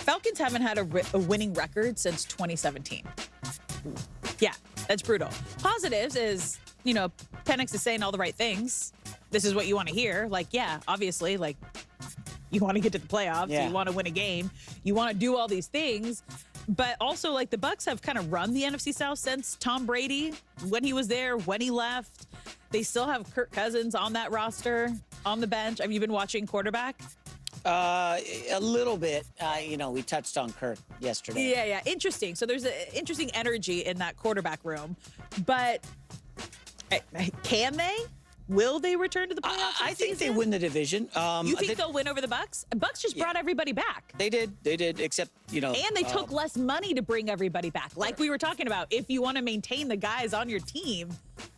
Falcons haven't had a winning record since 2017. Yeah, that's brutal. Positives is, Penix is saying all the right things. This is what you want to hear. Like, yeah, obviously, like, you want to get to the playoffs. Yeah. You want to win a game. You want to do all these things. But also, like, the Bucs have kind of run the NFC South since Tom Brady, when he was there, when he left. They still have Kirk Cousins on that roster, on the bench. Have you been watching quarterback? A little bit. We touched on Kirk yesterday. Yeah. Interesting. So there's an interesting energy in that quarterback room. But can they? Will they return to the playoffs? I think they win the division. You think they'll win over the Bucs? Bucs just brought everybody back. They did, except, And they took less money to bring everybody back. Like we were talking about, if you want to maintain the guys on your team,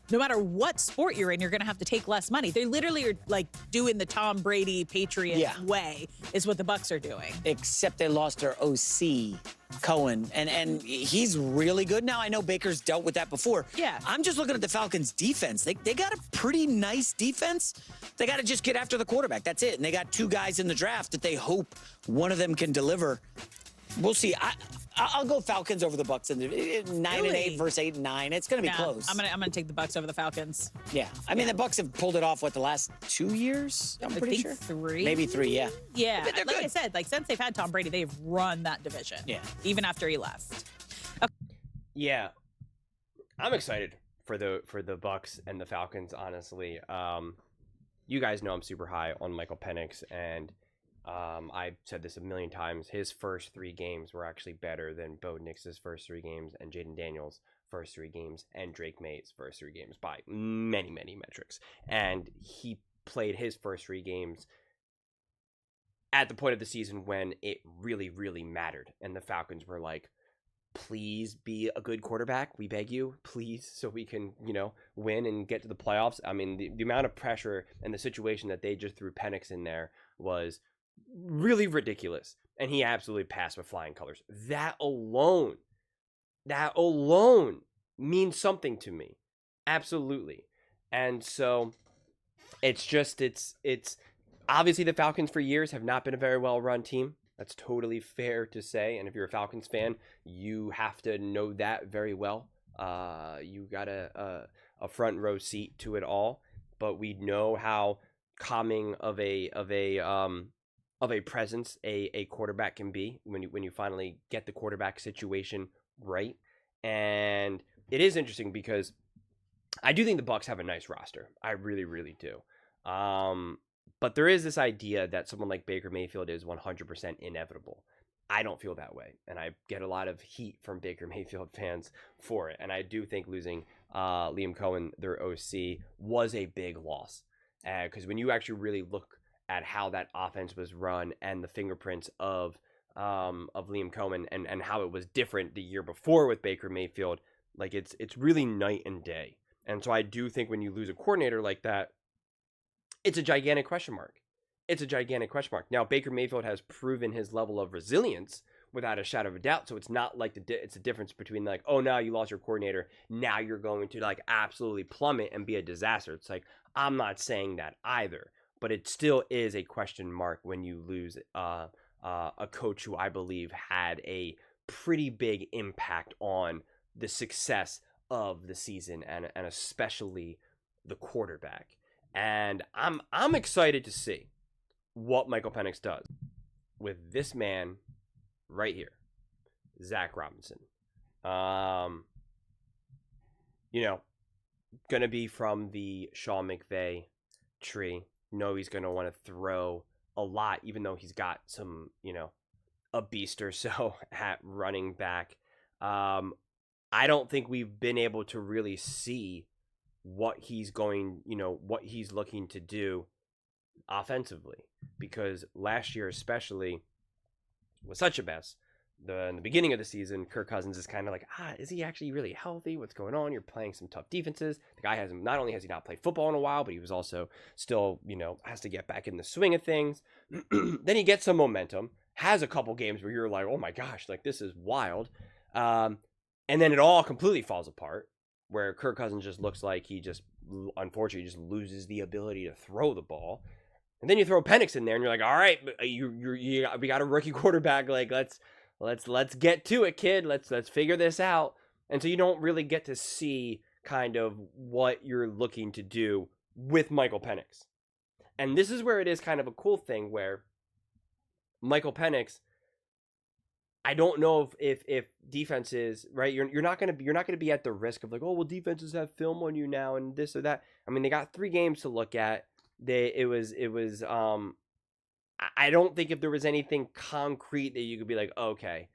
no matter what sport you're in, you're going to have to take less money. They literally are like doing the Tom Brady Patriot way is what the Bucs are doing. Except they lost their OC, Cohen, and he's really good now. I know Baker's dealt with that before. Yeah. I'm just looking at the Falcons' defense. They got a pretty nice defense. They got to just get after the quarterback. That's it. And they got two guys in the draft that they hope one of them can deliver. We'll see. I'll go Falcons over the Bucs in 9-8 versus 8-9. It's going to be close. I'm gonna take the Bucs over the Falcons. Yeah, I mean the Bucs have pulled it off the last 2 years. I'm pretty sure 3, maybe 3. Yeah. Yeah, But they're like good. I said, like since they've had Tom Brady, they've run that division. Yeah, even after he left. Yeah, I'm excited for the Bucs and the Falcons. Honestly, you guys know I'm super high on Michael Penix, and I've said this a million times. His first 3 games were actually better than Bo Nix's first 3 games and Jaden Daniels' first 3 games and Drake May's first 3 games by many, many metrics. And he played his first 3 games at the point of the season when it really, really mattered. And the Falcons were like, please be a good quarterback. We beg you, please, so we can, win and get to the playoffs. I mean, the amount of pressure and the situation that they just threw Penix in there was really ridiculous, and he absolutely passed with flying colors. That alone means something to me, absolutely. And so it's obviously the Falcons for years have not been a very well run team. That's totally fair to say, and if you're a Falcons fan, you have to know that very well. You got a front row seat to it all, but we know how calming of a presence a quarterback can be when you finally get the quarterback situation right. And it is interesting because I do think the Bucs have a nice roster. I really, really do. But there is this idea that someone like Baker Mayfield is 100% inevitable. I don't feel that way, and I get a lot of heat from Baker Mayfield fans for it. And I do think losing Liam Cohen, their OC, was a big loss, because when you actually really look at how that offense was run and the fingerprints of Liam Cohen and how it was different the year before with Baker Mayfield, like it's really night and day. And so I do think when you lose a coordinator like that, it's a gigantic question mark. Now, Baker Mayfield has proven his level of resilience without a shadow of a doubt. So it's not like it's a difference between like, oh, now you lost your coordinator, now you're going to like absolutely plummet and be a disaster. It's like, I'm not saying that either, but it still is a question mark when you lose a coach who I believe had a pretty big impact on the success of the season and especially the quarterback. And I'm excited to see what Michael Penix does with this man right here, Zach Robinson. Gonna be from the Sean McVay tree. He's gonna want to throw a lot, even though he's got some, a beast or so at running back. I don't think we've been able to really see what he's looking to do offensively, because last year especially was such a mess. In the beginning of the season, Kirk Cousins is kind of like, is he actually really healthy? What's going on? You're playing some tough defenses. The guy not only has he not played football in a while, but he was also still, has to get back in the swing of things. Then he gets some momentum, has a couple games where you're like, oh my gosh, like this is wild. And then it all completely falls apart, where Kirk Cousins just looks like he just, unfortunately, just loses the ability to throw the ball. And then you throw Penix in there, and you're like, all right, we got a rookie quarterback. Like, let's get to it, kid. Let's figure this out. And so you don't really get to see kind of what you're looking to do with Michael Penix. And this is where it is kind of a cool thing where Michael Penix, I don't know if defenses, right? You're not gonna be at the risk of like, oh well, defenses have film on you now and this or that. I mean, they got 3 games to look at. I don't think if there was anything concrete that you could be like, okay,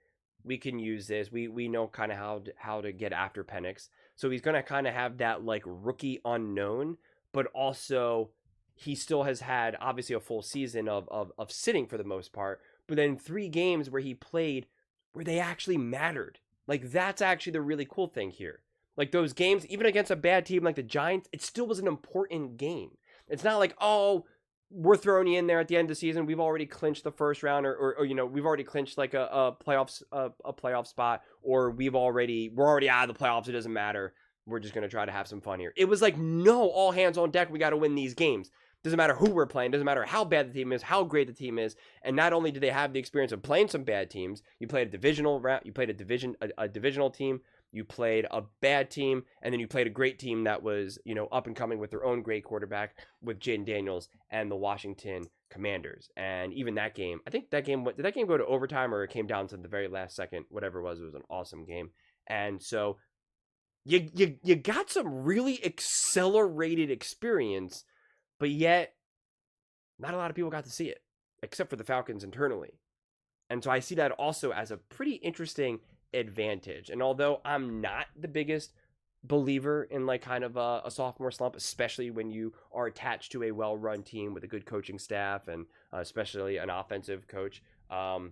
we can use this. We know kind of how to get after Penix. So he's gonna kind of have that like rookie unknown, but also he still has had obviously a full season of sitting for the most part. But then 3 games where he played where they actually mattered. Like that's actually the really cool thing here. Like those games, even against a bad team like the Giants, it still was an important game. It's not like, oh, we're throwing you in there at the end of the season. We've already clinched the first round, or we've already clinched like a playoff spot, or we're already out of the playoffs. It doesn't matter. We're just gonna try to have some fun here. It was like, no, all hands on deck. We got to win these games. Doesn't matter who we're playing. Doesn't matter how bad the team is, how great the team is. And not only did they have the experience of playing some bad teams, you played a divisional round, you played a divisional team. You played a bad team, and then you played a great team that was, up and coming with their own great quarterback with Jaden Daniels and the Washington Commanders. And even that game, I think did that game go to overtime or it came down to the very last second? Whatever it was an awesome game. And so you got some really accelerated experience, but yet not a lot of people got to see it, except for the Falcons internally. And so I see that also as a pretty interesting advantage. And although I'm not the biggest believer in like kind of a sophomore slump, especially when you are attached to a well-run team with a good coaching staff and especially an offensive coach, I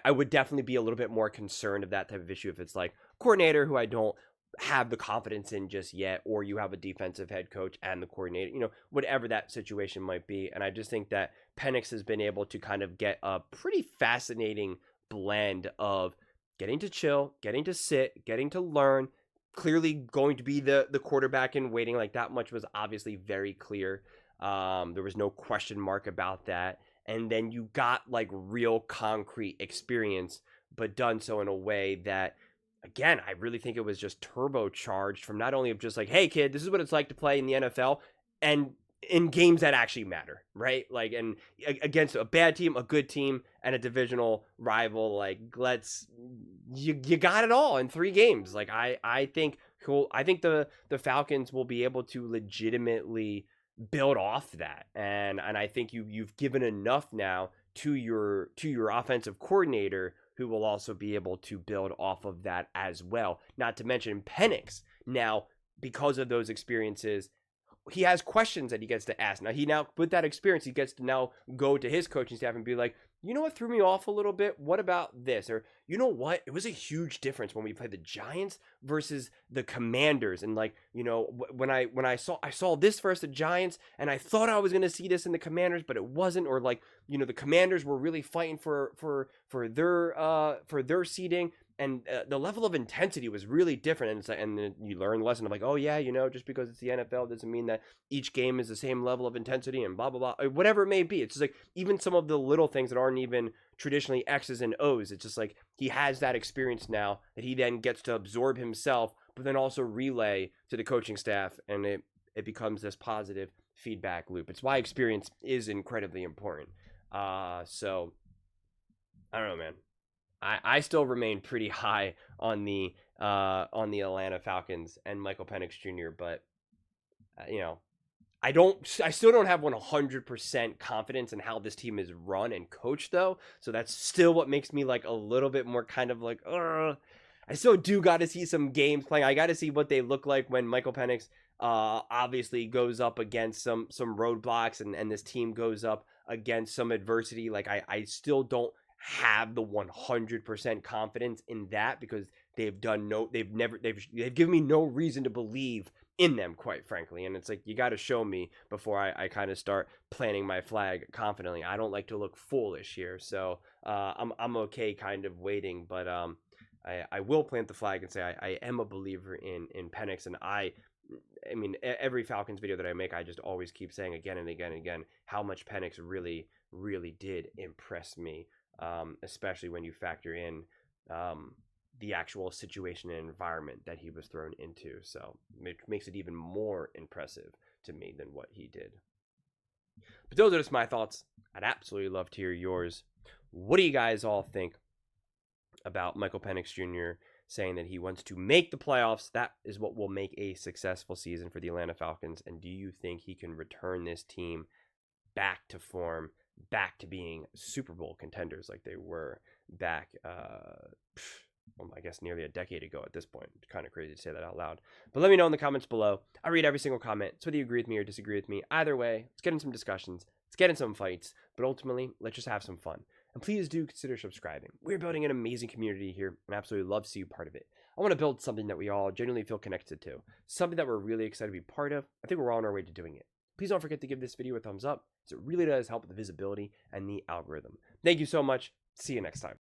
would definitely be a little bit more concerned of that type of issue if it's like coordinator who I don't have the confidence in just yet, or you have a defensive head coach and the coordinator, whatever that situation might be. And I just think that Penix has been able to kind of get a pretty fascinating blend of getting to chill, getting to sit, getting to learn, clearly going to be the quarterback in waiting. Like that much was obviously very clear. There was no question mark about that. And then you got like real concrete experience, but done so in a way that, again, I really think it was just turbocharged from not only of just like, hey kid, this is what it's like to play in the NFL and in games that actually matter, right? Like, and against a bad team, a good team, and a divisional rival, like you got it all in 3 games. Like I think the Falcons will be able to legitimately build off that, and I think you've given enough now to your offensive coordinator, who will also be able to build off of that as well. Not to mention Penix now, because of those experiences, he has questions that he gets to ask. Now with that experience, he gets to now go to his coaching staff and be like, you know what threw me off a little bit? What about this? Or you know what? It was a huge difference when we played the Giants versus the Commanders. And like, when I saw this versus the Giants, and I thought I was going to see this in the Commanders, but it wasn't. Or like, the Commanders were really fighting for their seeding. And the level of intensity was really different. And then you learn the lesson of like, oh yeah, just because it's the NFL doesn't mean that each game is the same level of intensity and blah, blah, blah, whatever it may be. It's just like even some of the little things that aren't even traditionally X's and O's. It's just like he has that experience now that he then gets to absorb himself, but then also relay to the coaching staff. And it becomes this positive feedback loop. It's why experience is incredibly important. So I don't know, man. I still remain pretty high on the Atlanta Falcons and Michael Penix Jr., but I still don't have 100% confidence in how this team is run and coached though. So that's still what makes me like a little bit more kind of like, I still do got to see some games playing. I got to see what they look like when Michael Penix obviously goes up against some roadblocks and this team goes up against some adversity. Like I still don't have the 100% confidence in that, because they've given me no reason to believe in them, quite frankly. And it's like, you got to show me before I kind of start planting my flag confidently. I don't like to look foolish here, so I'm okay kind of waiting, but I will plant the flag and say I am a believer in Penix, and I I mean, every Falcons video that I make, I just always keep saying again and again and again how much Penix really, really did impress me, especially when you factor in the actual situation and environment that he was thrown into. So it makes it even more impressive to me than what he did. But those are just my thoughts. I'd absolutely love to hear yours. What do you guys all think about Michael Penix Jr. saying that he wants to make the playoffs? That is what will make a successful season for the Atlanta Falcons. And do you think he can return this team back to form, back to being Super Bowl contenders like they were back, I guess nearly a decade ago at this point? Kind of crazy to say that out loud. But let me know in the comments below. I read every single comment. So whether you agree with me or disagree with me, either way, let's get in some discussions. Let's get in some fights. But ultimately, let's just have some fun. And please do consider subscribing. We're building an amazing community here, and I absolutely love to see you part of it. I want to build something that we all genuinely feel connected to, something that we're really excited to be part of. I think we're all on our way to doing it. Please don't forget to give this video a thumbs up, because it really does help with the visibility and the algorithm. Thank you so much. See you next time.